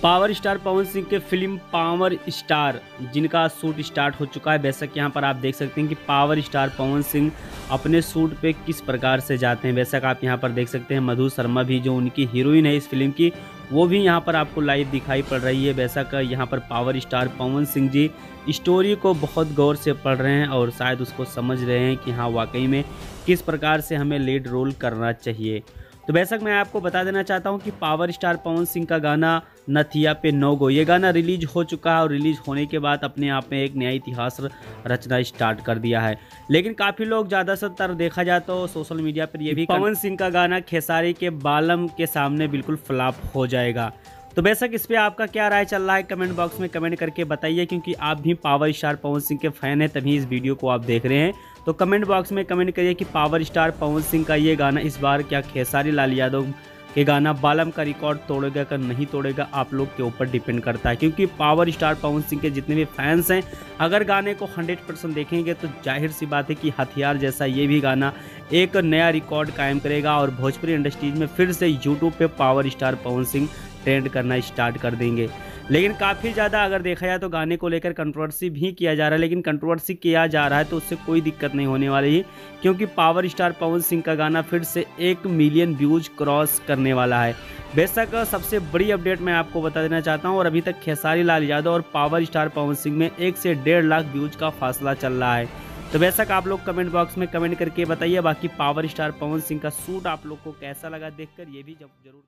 Power star Pawan Singh के film power star जिनका shoot start हो चुका है। बेशक यहाँ पर आप देख सकते हैं कि पावर स्टार पवन सिंह अपने शूट पे किस प्रकार से जाते हैं। बेशक आप यहाँ पर देख सकते हैं मधु शर्मा भी जो उनकी हीरोइन है इस फिल्म की, वो भी यहाँ पर आपको लाइव दिखाई पड़ रही है। बेशक यहाँ पर power star Pawan Singh ji story को बहुत गौर से पढ़ रहे हैं और शायद उसको समझ रहे हैं कि हाँ वाकई में किस प्रकार से हमें लीड रोल करना चाहिए। तो बेशक मैं आपको बता देना चाहता हूं कि पावर स्टार पवन सिंह का गाना नथिया पे नो गो ये गाना रिलीज हो चुका है और रिलीज होने के बाद अपने आप में एक नया इतिहास रचना स्टार्ट कर दिया है। लेकिन काफ़ी लोग ज़्यादातर देखा जाए तो सोशल मीडिया पर ये भी पवन सिंह का गाना खेसारी के बालम के सामने बिल्कुल फ्लॉप हो जाएगा। तो बेशक इस पे आपका क्या राय चल रहा है कमेंट बॉक्स में कमेंट करके बताइए, क्योंकि आप भी पावर स्टार पवन सिंह के फैन हैं तभी इस वीडियो को आप देख रहे हैं। तो कमेंट बॉक्स में कमेंट करिए कि पावर स्टार पवन सिंह का ये गाना इस बार क्या खेसारी लाल यादव के गाना बालम का रिकॉर्ड तोड़ेगा या नहीं तोड़ेगा, आप लोग के ऊपर डिपेंड करता है। क्योंकि पावर स्टार पवन सिंह के जितने भी फैंस हैं अगर गाने को 100% देखेंगे तो जाहिर सी बात है कि हथियार जैसा ये भी गाना एक नया रिकॉर्ड कायम करेगा और भोजपुरी इंडस्ट्रीज में फिर से यूट्यूब पे power star Pawan Singh trend करना स्टार्ट कर देंगे। लेकिन काफ़ी ज़्यादा अगर देखा जाए तो गाने को लेकर कंट्रोवर्सी भी किया जा रहा है, लेकिन कंट्रोवर्सी किया जा रहा है तो उससे कोई दिक्कत नहीं होने वाली है, क्योंकि पावर स्टार पवन सिंह का गाना फिर से 1 मिलियन व्यूज क्रॉस करने वाला है। बेशक सबसे बड़ी अपडेट मैं आपको बता देना चाहता हूं और अभी तक खेसारी लाल यादव और पावर स्टार पवन सिंह में 1 से 1.5 लाख व्यूज का फासला चल रहा है। तो बेशक आप लोग कमेंट बॉक्स में कमेंट करके बताइए बाकी पावर स्टार पवन सिंह का शूट आप लोग को कैसा लगा देखकर, ये भी जरूर